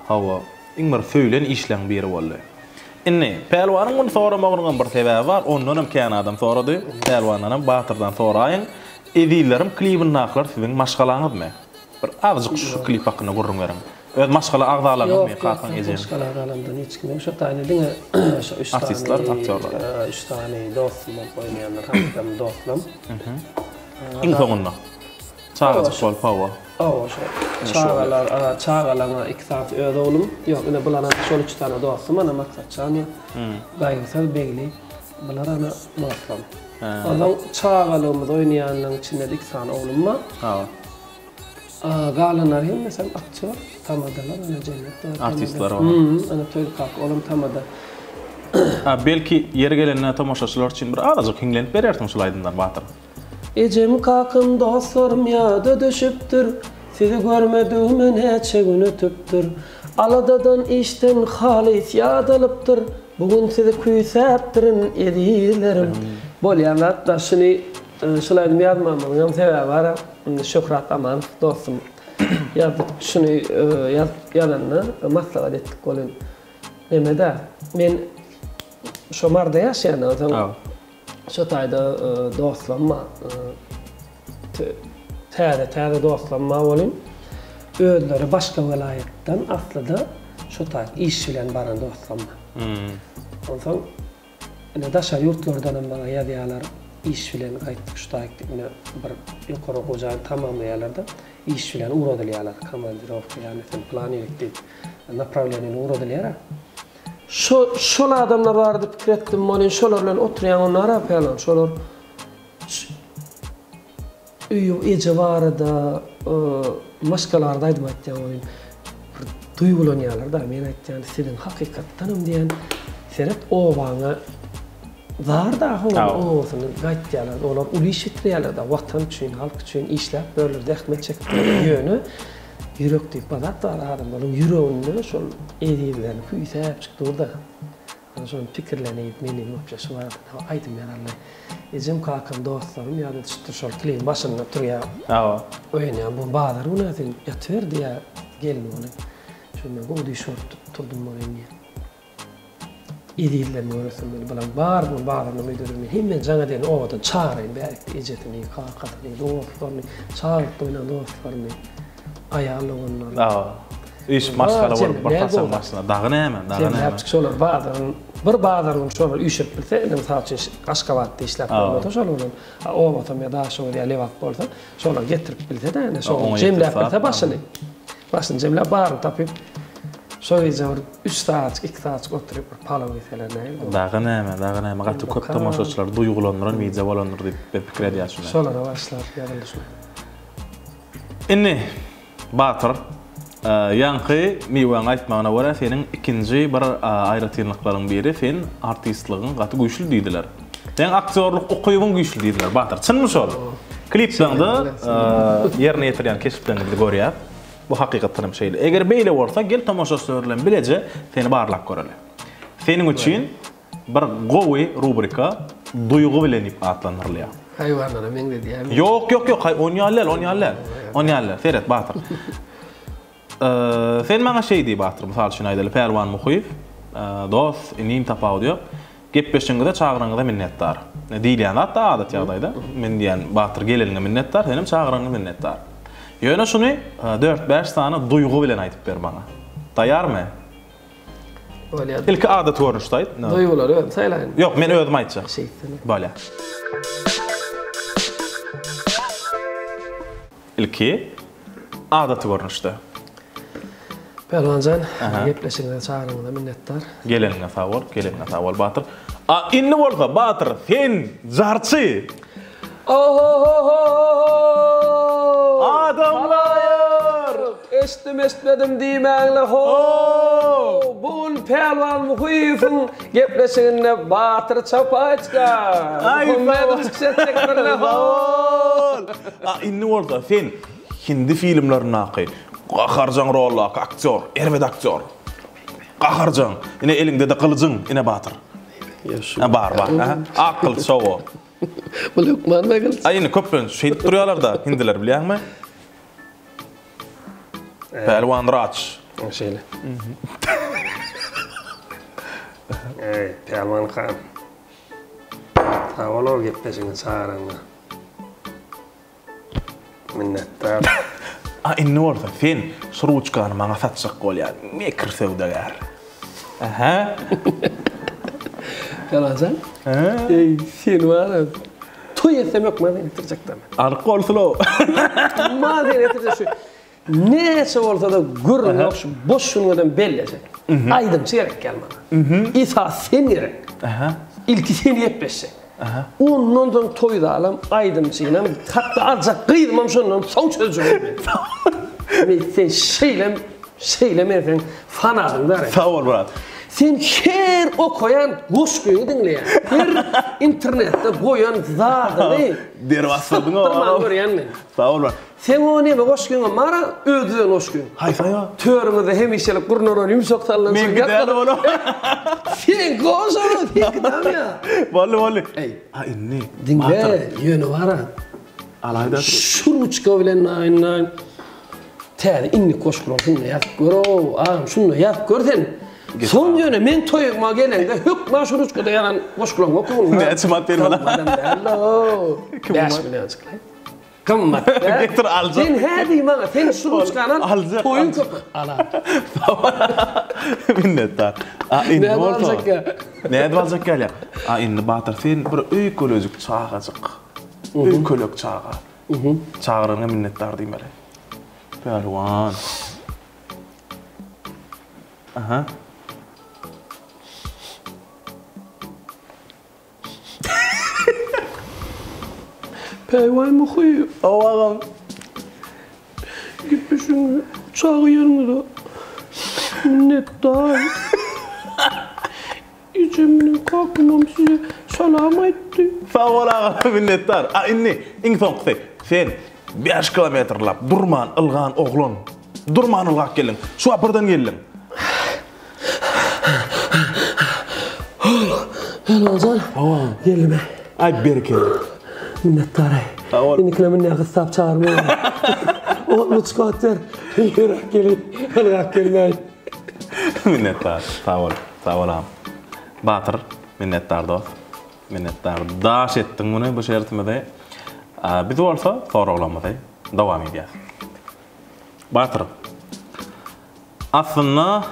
S1: Hawa iňmer söýlen işleň biri boldy. Inni Pelwanyň muny soramagynyň bir sebebi bar. Ondan hem kan adam sorady. Pelwandan hem Batyrdan soraýyn. Edýlerim klibini naklar siziň maşgalaňyzmy? Bir azjyk şu klip hakyna gurrun beriň. Öz maşgala agdalaňyzmy gaýtan ejen?
S2: Maşgala agdalandan hiç kim şu taýny diňe şu 3 tane
S1: artistler, aktyorlar.
S2: 3 tane dostum oýnaýanlar hem dostum.
S1: Iň soňunda. Çağaçyk bol pawa.
S2: Çağalaňa 2 saat öýde bolum. Ýok, ine bulana şol 3 tane dostum ana maksat çany. Gaýsal begli. Bular ana dostum. Adam çağalymyz oýnaýanyň içinde 2 tane oğlum var. Galanlar hem mesela aktör, tamadalar, ana cennet.
S1: Artistler var.
S2: Ana töýkak, oğlum tamada.
S1: Belki ýeri gelende tomoşaçylar üçin bir azjyk hiňlenip berersiň şol aýdymdan Batyr.
S2: Ecem kakım dostlarım ýada düşüpdir. Sizi görmediğime neçe gün ötüpdir. Aladadan işten halis ýadalypdyr. Bugün sizi küýsäpdirin edýlerim. Bolýanlar da şuny şolaýdym ýazmamyň sebebi bar. Şöhrat Aman dostum. Ýazyp şuny ýazanna maslahat etdik bolan. Nemede men şo marda ýaşaýan şu taýda dostlarma täze dostlarma bolym. Özleri başga welaýetden aslında şu taýda iş bilen baran dostlarma. Ondan ine daşa ýurtlardan hem bana ýazýarlar. İş bilen gaýtdyk şu taýda ine bir ýokary gojaň tamamlaýarlarda iş bilen uradylýarlar. Komandirovka ýani planirik diýip направлениени uradylýar. Şol adamlar bar diýip pikir etdim, men şolar bilen oturýan onlar apalan, şolar ece barada maşgalarda aýdyp aýtýan, duýgulanýarlar da men aýtýan, "Senin hakykatdanam" diýen seret o baňa zar da oňuny gaýtýarlar, olar uly şeýler da watan üçin, halk üçin işläp böler zähmet çekip ýöne yürek diýip bazat adam bolan yüreğinde şol edýlerini küýsäp çykdy da. Ana şol pikirlenip meni mopjaşy bar. Aýdym ýa-Allah. Ejim kakam dostlarym ýa-da şol klip başynda turýar. Oýnaýan bu bazar uny ýatyr diýä gelin ony. Şonda gowdy şort tutdum ony. Edýlerini görürsem bilen bar bu bazarny öýdürmi. Hemme jaňa diýen owada çağıryn bärik ejetini, kakatny, dostlaryny, çağıryp oýnan dostlaryny. Ayarlı onlar.
S1: iş maskara bolup barkasa maskara dagyn hemen.
S2: Hepsi şolar bağdarın şolar üşüp bilse, mesela Aşgabatda işlep bolsa şolar. O vatam ya da şolar ya lewak bolsa, şolar getirip bilse de, şolar jemläp bilse başyny. Başyny jemläp bar tapyp şoýa 3 saat, 2 saat oturup palaw eselerine.
S1: Dagyn hemen. Gaty köp tamaşaçylar duýgulandyran, wiza bolandyr diýip pikir edýärler.
S2: Şolara başlar ýagylşy.
S1: Inni Batyr ýanky miwaň aýtmagyna görä seniň ikinji bir aýratynlyklaryň biri sen artistligiň gaty güýçlü diýdiler. Sen aktyorluk okuýuň güýçlü diýdiler. Batyr, çynmy şol? Kliplerinde ýerine ýetirýän keşiflerini görýär. Bu hakykatdan şeýle. Eger beýle bolsa, gel tamaşaçylar bilen bileje seni barlap göreli. Seniň üçin bir gowy rubrika duýgu bilen atlanyrlýar.
S2: Hayvanlara men de diýär.
S1: Yok, onýaller. Ferhat Batyr. Sen maňa şey diýip Batyr, mysal üçin aýdaly Perwan Muhyif, dost, inim tapaw diýip, gepleşiňizde çağıraňyza minnetdar. Diýilýän hatda adat ýagdaýda, men diýen Batyr geleliňe minnetdar, senim çağıraňyza minnetdar. Ýöne şuny 4-5 sany duýgu bilen aýtyp ber maňa. Taýarmy? İlki adat görnüşdaýdy.
S2: Duýgular saýlaýyn.
S1: Yok, men özüm aýtjak. Bolýa. İlki adat görnüşde.
S2: Perwanjan, gepleşiňizde çağıraňyza minnetdar.
S1: Geleliňe sag bol, Batyr. Inni bolsa Batyr, sen jarçy. Adamlar!
S2: Estim diýmäňle ho! Bugün Perwan Muhyifyň gepleşiginde Batyr Çapaçka.
S1: Inni bolsa sen hindi filmlerini aky. Gaharjan rollak, aktyor, erwet aktyor. Gaharjan, ine elinde de kılıjyň, ine Batyr. Bar. Akyl şow.
S2: Bu Lukman Bagel.
S1: Ayni köpün şeýdip durýarlar da hindiler bilýärmi? Perwan Raç.
S2: Şeýle. Perwan Khan. Hawalo gepleşiňe çağıraňa. Minnetdar.
S1: Inni bolsa sen Suruçkany maňa satjak bolýar. Mekir sewdagar.
S2: Perwanjan? Sen wara. Toy etsem yok maden getirecekler.
S1: Alkol slow.
S2: Maden getirecek. Neyse bolsa da gürün şu boş şundan bellecek. Aydın çeyrek gelmana. İsa sen gerek. İlki seni yepbese. Ondan toyda alam aydın çiğnem. Hatta azak kıydımam şundan son çözüm. Sen şeyle men fanadın da.
S1: Sağ ol brat.
S2: Sen her o koyan goşkuyu dinleyen. Her internette koyan zadı ne?
S1: Dervasladın o.
S2: Tamam görüyen men.
S1: Sağ ol brat.
S2: Sen o ne goşkuyuna mara ödüden goşkuyun.
S1: Hay ya.
S2: Törümüzde hemişelik kurnoron yumuşak sallan.
S1: Men gider onu.
S2: Sen goşunu dikdam ya.
S1: Vallahi. Inni.
S2: Dinle yönü vara.
S1: Alayda.
S2: Şuruçka bilen nayn. Täze inni koşkulun şunu yap gör o. Ağam şunu yap görsen. Son yöne men toyuma gelende hükma şuruçka da yanan koşkulun okun.
S1: Ne etmat verme lan.
S2: Hello. Yaş bilen çıkay. Kammat.
S1: Getir alacak.
S2: Sen hadi bana sen şuruçkanan toyun köpü. Ala.
S1: Minnetdar. Inni bolsa. Ne edwalacak gel ya. Inni Batyr sen bir öý kölejik çağacak. Öý kölek çağa. Çağıraňa minnetdar diýmeli. Perwan. Perwan Muhyif. Awagam.
S2: Gitmişsin çağı yanında. Minnetdar. İçimden kalkmam size salam etti.
S1: Sağ ol ağam minnetdar. Inni soňky sen 5 kilometrlap durman ılgan oğlun. Durman ılgak gelin. Şu apırdan gelin.
S2: Perwanjan. Gelme.
S1: Ay berkeli.
S2: Minnetdar. İnikle minne gıssap çağırma. Oğlu çıkartır. Yürek gelin. Ilgak gelmeyin.
S1: Minnetdar. Sağ ol ağam. Batyr minnetdar dost. Minnetdar. Daş ettin bunu bu şertimde. Biz bolsa soraglamady dowam edýär. Batyr. Aslında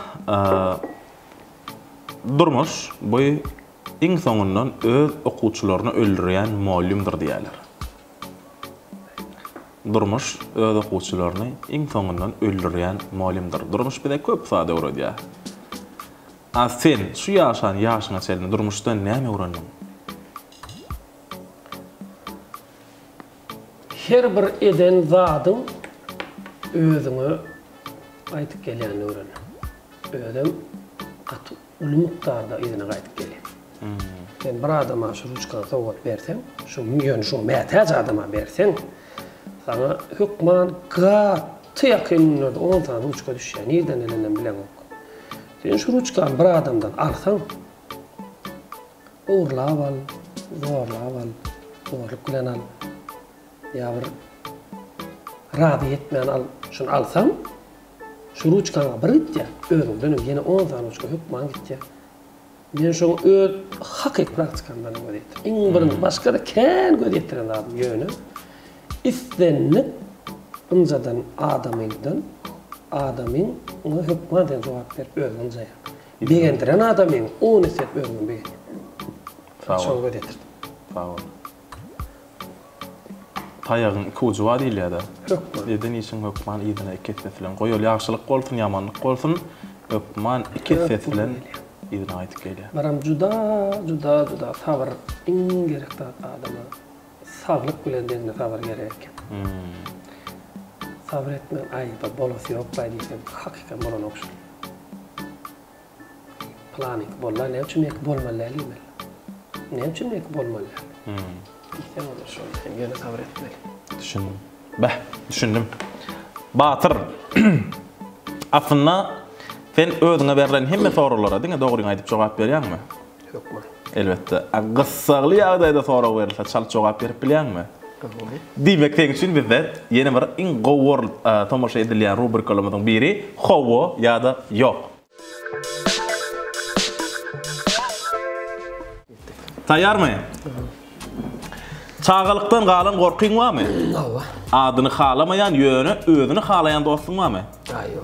S1: durmuş bu iň soňundan öz okuwçylaryny öldürýän muallimdir diýerler. Durmuş öz okuwçylaryny iň soňundan öldürýän muallimdir. Durmuş bir de köp sade öwredýär. Sen şu ýaşaňa çelini durmuşdan näme öwrendin?
S2: Her bir eden zadyň özüňe gaýtyp gelýänini öwrenip. Özüm gaty uly mikdarda izine gaýtyp gelýär. Sen bir adama şu ruçkan sowgat berseň, şu milyon şu mätäç adama berseň, sana hukman gaty ýakynlary 10 tane ruçka düşýär. Nerden elenden bilen ok. Sen şu ruçkan bir adamdan alsaň, uğurlap al, zorlap al, zorluk bilen al. Ya bir rady etmeyen al, şunu alsam, şu ruçkana bir gitdi, özüm dönüp yine 10 tane ruçka hukman gitdi. Men şunu öz hakik praktikamdan gözetdim. Iň birini başga da kän gözetdiren adam ýöne. İstenip ynjadan adamyň hukman diýen jogap berip özüň ynjaýar. Begendiren adamyň onu set özüň begen. Şonu gözetdirdim.
S1: Sağ ol. Taýagyň iki uju bar diýilýär. Eden işin hukman ýerine iki seslen goýul ýagşylyk bolsun, ýamanlyk bolsun, hukman iki seslen ýerine aýtyp gelýär.
S2: Baram juda sabr iň gerekli adama. Sabırlyk bilen degine sabr gerek. Sabr etmen aýda bolasy ýok diýsen, hakykat bolan okşar. Planik bolla, ne üçin ek bolmaly? Ne üçin ek bolmaly? İhtem olur şu an. Yine sabır etmeli.
S1: Düşündüm. Düşündüm. Batyr. Aslında sen özüňe berilen hemme soralara diňe dogry aýdyp jogap berýärmi?
S2: Ýokma.
S1: Elbetde. Gyssaly ýagdaýda sorak berilse çalyp jogap berip bilýärmi? Diýmek teň üçin bizde ýene bir iň gowur tomoşa edilýän rubrikalarymyzyň biri howo ýa-da ýok. Taýýarmy? Çağalykdan galan gorkyň barmy?
S2: Hawa.
S1: Adyny halamayan ýöne özüni halayan dostuň barmy?
S2: Aýo.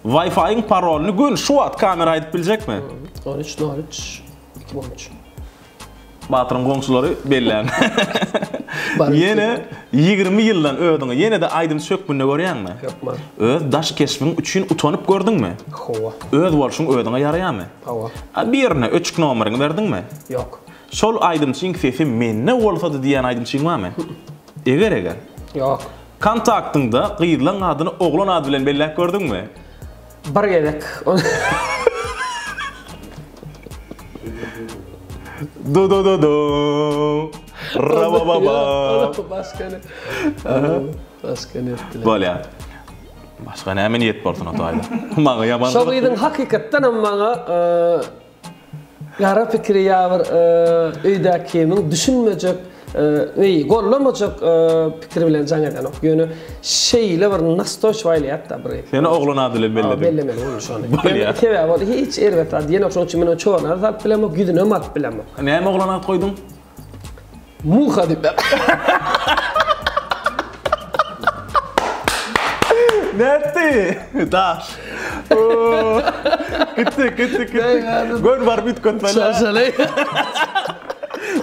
S1: Wi-Fi'ň parolny gün şu wagt kamera aýdyp biljekmi?
S2: 13 2013.
S1: Batyryň goňşulary belläň. Ýene 20 ýyldan ödüňe ýene de aýdym sökmünde görýärmi?
S2: Ýokma.
S1: Öz daş kesmiň üçin utanyp gördüňmi?
S2: Hawa.
S1: Öz bolşuň ödüňe ýaraýarmy?
S2: Hawa.
S1: Birine öçük nomeryňy berdiňmi?
S2: Ýok.
S1: Şol aýdymçyň sesi menne bolsady diýen aýdymçyň barmy? Eger.
S2: Ýok.
S1: Kontaktyňda gyýylan adyny oglan ady bilen belläp gördüňmi?
S2: Bir gerek.
S1: Do. Rababa.
S2: Başka ne? Başka ne?
S1: Bolýar. Başga näme niýet bolsun otaýda. Maňa ýaman.
S2: Şol ýylyň hakykatdan maňa gara pikiri ýa-bir öýdäkiň düşünmejek, gollamajak pikir bilen jaňadan okýany şeýle bir nastoşwaýly ýatda bir.
S1: Seni oglan ady bilen belledim.
S2: Bellemeli onu şonu. Kebe bol hiç erwet ady ýene şoň üçin men çoğuna zat bilen güdüne mat bilen.
S1: Näme oglan ady goýdun?
S2: Muha diýip.
S1: Nätti? Daş. Gitti. Gön bar bitken falan.
S2: Şaşalay.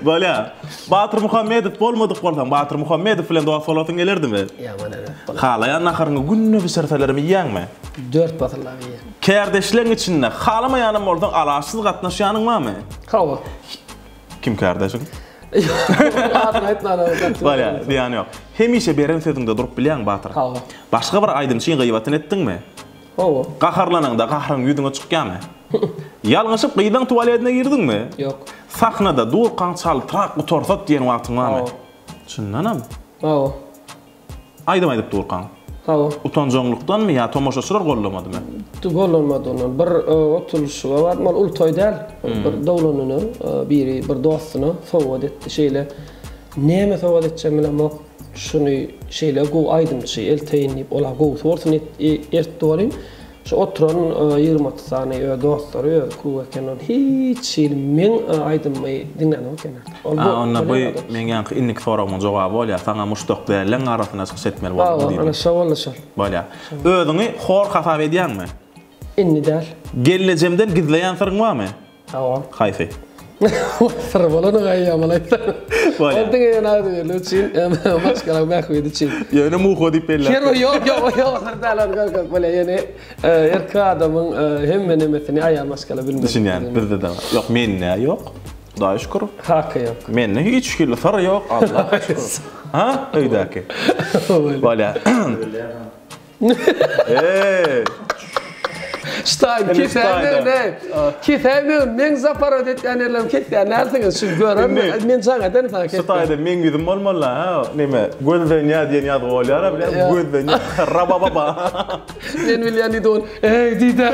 S1: Bolýar. Batyr Muhammedow bolmadyk bolsam, Batyr Muhammedow bilen doğa salatyň gelerdimi?
S2: Ýaman ele.
S1: Halayan naharyňy günne bisertelerimi ýeňmi?
S2: 4 batyrlar ýer.
S1: Kardeşleň içinde halamaýanym bolsaň alaşsyz gatnaşýanyň barmy?
S2: Hawa.
S1: Kim kardeşiň?
S2: Adını aytmadan.
S1: Bolýar, diýany ýok. Hemişe beren sözüňde durup bilýän Batyr.
S2: Hawa.
S1: Başga bir aýdymçyň gıýbatyn etdiňmi?
S2: Hawa.
S1: Gaharlananda gaharyň ýüdüňe çykýarmy? Ýalňyşyp gyýdan tualetine girdiňmi?
S2: Ýok.
S1: Sahnada durkan çalyp trak utorsat diýen wagtyň barmy? Şundanam.
S2: Hawa.
S1: Aýdym durkan.
S2: Hawa.
S1: Utanjanlykdanmy ýa tomoşaçylar gollamadymy?
S2: Gollanmady onu. Bir otuluşy bar, mal ultoy däl. Bir dowlanyny, biri bir dostuny sowgat etdi şeýle. Näme sowgat etjem bilen bok. Şunu şeýle go aýdymçy elteýinip ola go sorsun ertdi bolýan. Şu oturan 20 sany dostlary kuwekenen hiç men aýdymmy dinlen okena.
S1: Onna bu men ýa-ni innik soramyň jogaby bolýar. Saňa muşdok bilen arasyna çyk etmeli boldy diýip.
S2: Ana şawalla şal.
S1: Bolýar. Özüňi hor hasap edýänmi?
S2: إني دال
S1: Geleceğimden gizleyen sırrın var mı?
S2: أوه
S1: Hayfi.
S2: فرق ولا نغير ملاك
S1: Vay.
S2: أنت جاي نادي لو تشين مشكلة ما أخوي تشين
S1: Yani mu khodi pella.
S2: كيرو يو هردالان قال ولا يعني يركاد من هم من مثني أي مشكلة
S1: Düşün yani bizde de var. Yok menne yok. Daha şükür.
S2: هاك يوك
S1: Menne hiç şükür sır yok. Allah şükür. Ha? Öydaki. Valla.
S2: شتاين كيف هذا كيف هذا من زفر ده أنا لم كيف أنا أرتقي شو جرام من زعما ده فاكر
S1: Stayda men gidip olmalla ha. Neme? Gözden diyen yaz olyara bilen gözden raba baba.
S2: من مليان يدون إيه دي ده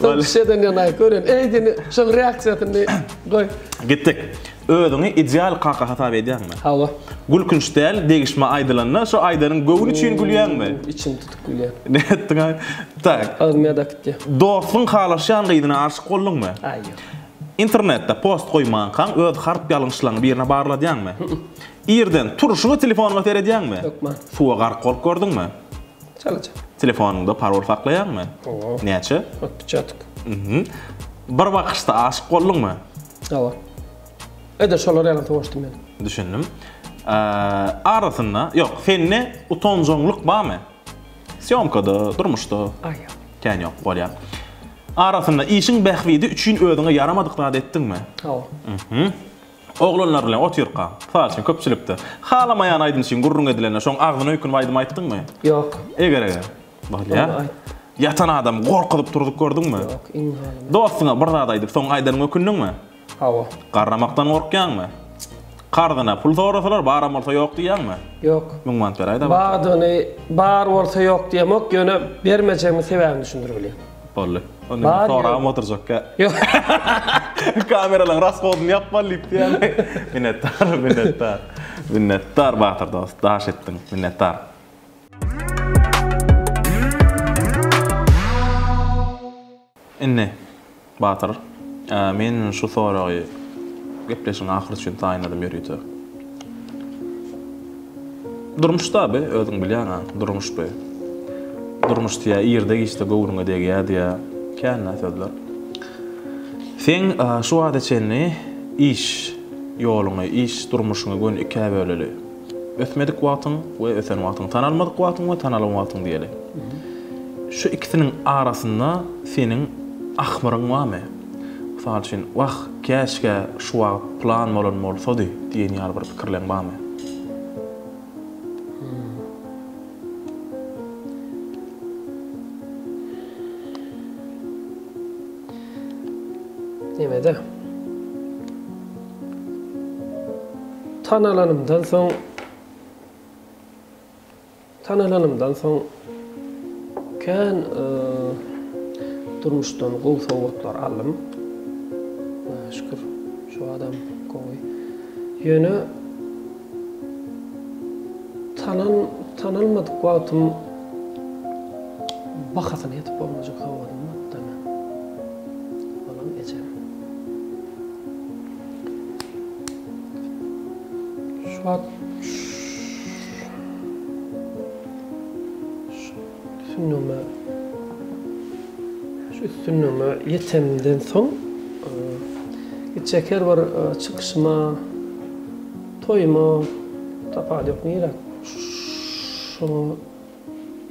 S2: طب شدني أنا يكورن إيه دي شو رياكسية إني قوي
S1: Gittik. Ödüňi ideal qaqa hata edýärmi?
S2: هوا
S1: Gülkünçdäl degişme aýdylanna şu aýdanyň göwüni üçin gülýärmi?
S2: İçin tutup gülüyor.
S1: Ne etdiň? Tak.
S2: Almaya da gitti.
S1: Dostun halaşan gydyna aşyk boldyňmy?
S2: Ay.
S1: İnternetde post goýman kan öz harp ýalňyşlaryň birine barladýarmy? Ýerden turşuňy telefonyna teredýärmi?
S2: Yok man.
S1: Suwa garp bolup gördüňmi?
S2: Çalacak.
S1: Telefonunda parol saklaýarmy?
S2: Oo.
S1: Näçe?
S2: Atçatık.
S1: Bir wagtda aşyk boldyňmy?
S2: Hava. Eder şolar yalan toğuştum ben.
S1: Düşündüm. Arasında yok fenne utonjonluk barmy? Syomkada, durmuşda.
S2: Ay.
S1: Kän yok bolýar. Arasında işin bähwidi üçin ödüňe yaramadykda etdiňmi?
S2: Hava.
S1: Oglanlar bilen otyrqa. Falçyn köpçülikde. Halamayan aýdym sen gurrun edilene şoň agzyny ökün aýdym aýtdyňmy?
S2: Yok.
S1: Eger. Bolýar. Yatan adam gorkup turdyk gördüňmi?
S2: Yok. İn halim.
S1: Dostuňa bir zat aýdyp soň aýdanyň ökündiňmi?
S2: Hava.
S1: Qarramakdan gorkýanmy? Qardyna pul sorasalar baramolsa ýok diýänmi?
S2: Yok.
S1: Müňman peräýda.
S2: Badony bar bolsa yok diýemek ýöne bermejegmi sebäbini düşündirip bilýär.
S1: Bolly. Onu soram oturjak.
S2: Yok.
S1: Kameralar rasgodunu yapmalyp diýär. Minnettar. Minnettar Batyr dost. Daş etdiň. Minnettar. Inne Batyr. Men şu soragy gepleşiň ahyry üçin taýynadym ýörüýdi. Durmuşda be, özüň bilýän, durmuş be. Durmuş diýä, ýerde geçdi gowruňa degýär diýä. Kän näsediler. Sen şu adeçeni iş ýoluňy, iş durmuşyňy gön iki böleli. Ösmedik wagtyň we ösen wagtyň, tanalmadyk wagtyň we tanalan wagtyň diýeli. Şu ikisiniň arasynda seniň ahmyryň barmy? Misal üçin, wag käşke şu plan bolan bolsady diýen ýaly bir pikirleň barmy?
S2: Nemede? Tanalanymdan soň kän durmuşdan gowy sowgatlar aldym. Şükür şu adam gowy. Ýöne tanalmadyk wagtym bahasyny ýetip bolmajak hawadym deme. Olam ejem. Şu üstünüme yetemden soň gitjek her bir çykyşma, toýma tapad ýok nire. Şu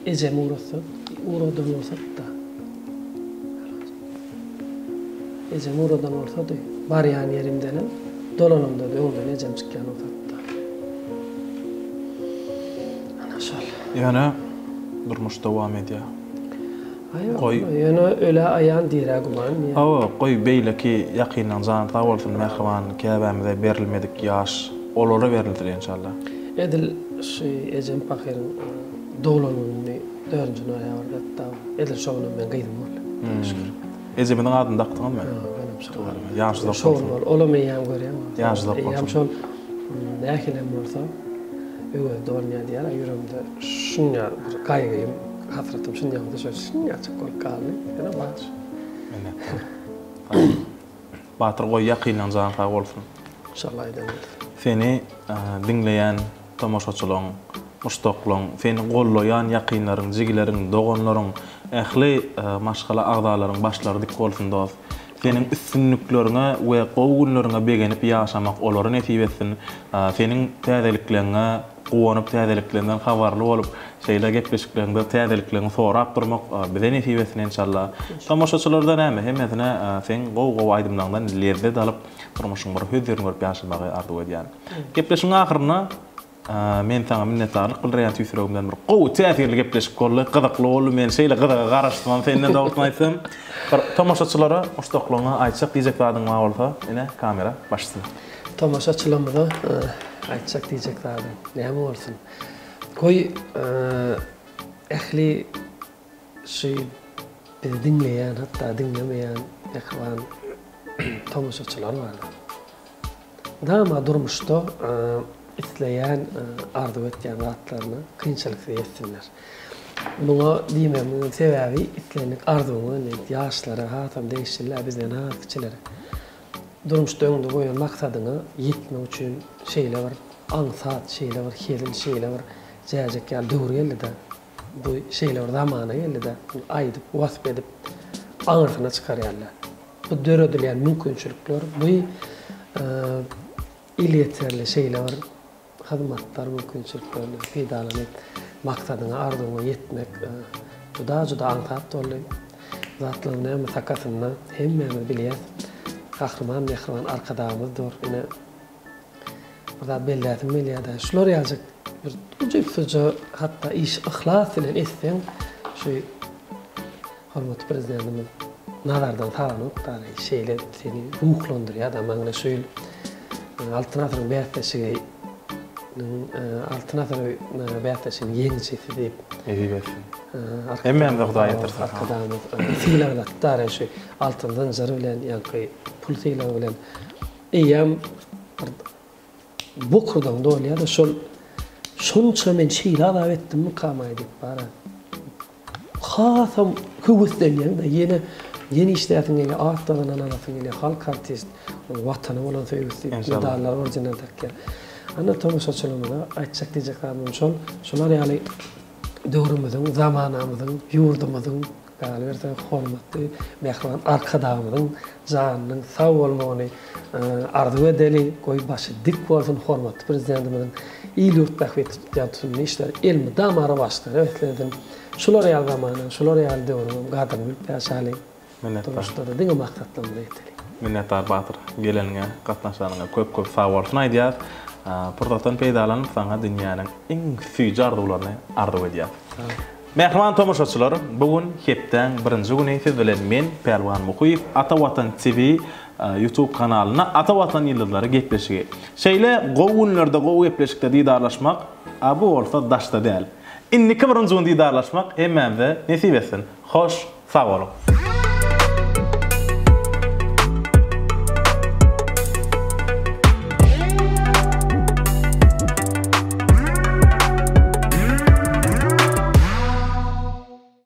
S2: ejem uradan bolsa da. Ejem uradan bolsa da barýan ýerimden dolanymda da ondan ejem çykýan bolsa da. Ana şol.
S1: Ýöne durmuş dowam edýär.
S2: Qoy. Ýöne öle aýan dirä guman.
S1: Hawa qoy beýleki ýakynan zan tawalsyn mähwan käbämde berilmedik ýaş olara berildir inşallah.
S2: Edil şu ejem pakyr dolanyny dördüncü ýa-da da edil şowny men gyýdym bol.
S1: Ejemiň adyny dakdyňmy? Ýaşlyk.
S2: Şowl bol, olamy ýam görýän.
S1: Ýaşlyk.
S2: Ýam şol nähilem bolsa öwe dolanya diýär, ýürümde şuňa bir gaýgym hasratym şuňa da şuňa çykol kaldy. Ýa baş.
S1: Batyr goý ýakynan zan tawalsyn.
S2: İnşallah edelim.
S1: Seni dinleyen tomoşaçylaryň muştoqlaň, seni gollayan ýakynlaryň, jigileриň, doganlaryň, ähli maşgala agdalaryň başlary dik bolsun dost. Senin üstünlüklerine we gowgunlaryňa begenip ýaşamak olary netip etsin. Senin täzeliklerine gowanyp täzeliklerinden habarly bolup, şeýle gepleşiklerinde täzeliklerini sorap durmak bize netip etsin inşallah. Tamaşaçylardan hemmesine sen gow aýdymlardan lezzet alyp turmuşyň bir höýdürini görüp ýaşamagy arzu edýän. Gepleşiň ahyryna men sana minnetdarlyk bildirýän tüýsüregimden bir gowy täsirli gepleşip boldy, gyzykly boldy. Men şeýle gyzyga garaşdym, senden dowutma aýtsam. Tamaşaçylara muştoqlaryňa aýtsak diýjek zadyň bar bolsa, ene kamera başlasyn.
S2: Tamaşaçylarymyza aýtsak diýjek zadyň näme bolsun? Goý ähli şeý bizi dinleýän, hatda dinlemeýän ähwan tamaşaçylar bar. Dama durmuşda isleyen arzu etken zatlarını kıyınçalıkta yetsinler. Buna diýmemin sebebi isleyenlik arzuğunu, yaşları, hatam değişirler, bizden hatıkçileri. Durmuşda öňünde goýan maksadyny ýetmek üçin şeýle bir aňsat, şeýle bir helil, şeýle bir jäjek ýaly döwür geldi-de. Bu şeýle bir zamana geldi-de, aýdyp, wasp edip aňyrtyna çykarýarlar. Bu döredilýän mümkinçilikler, bu ýeterli şeýle bir hyzmatlar mümkinçiliklerini peýdalanyp maksadyna, arzuňa ýetmek juda aňsat bolýar. Zatlaryň näme sakatyny hemmemiz bilýär. Kahraman, mehriban arkadaşımızdır. Yine burada bellätim belýär. Şular ýazık bir uçup hatta iş ihlas bilen etsen şu hormatly prezidentimiz nazardan taýanyp taýy şeýle seni ruhlandyrýar da maňa şeýle alternatywyň bäýtdeşigi alternatywy bäýtdeşini ýeňçisi diýip
S1: edibetsin. Hemmem de Hudaý ýetirsin.
S2: Arkadaşymız fiýlarlar taýy şu altyndan jary bilen ýa-ki pul fiýlar bilen eýem bukurdan dolýar da şonça men şeýle da etdim kamaýdy bara. Hasam hüwüslenýän da yeni işlerden ile ağıtlardan anasın ile halk artist vatanı olan söylüyorsun medallar orijinal takkar. Ana tamaşaçılarımıza aýtjak diýjeklerim şolar ýaly döwrümizin, zamanamyzyň, ýurdumyzyň galiberden hormatly, mehriban arkadaşymyzyň janynyň sag bolmagyny arzu edeli, goý başy dik bolsun hormatly prezidentimizin ýylyk tähwit ýatyn işler elmi damara başlary ötledim. Şolar ýaly zamana, şolar ýaly döwrüm gadyr bilip ýaşaly. Minnettar. Diňe maksatlarymyza ýetelik.
S1: Minnettar Batyr. Geleniňe, gatnaşanyňa köp sag bolsun aýdýar. Purdatan peýdalanyp saňa dünýäniň iň süýji arzularyny arzu edýär. Mehriban tamaşaçylar, bugün hepden birinji güni siz bilen men Perwan Muhyip Ata Watan TV YouTube kanalyna Ata Watan ýyldızlary gepleşigi. Şeýle gowunlarda gow gepleşikde diýdarlaşmak bu bolsa daşda däl. Inniki birinji gün diýdarlaşmak hemmemde nesip etsin. Hoş, sag bolun.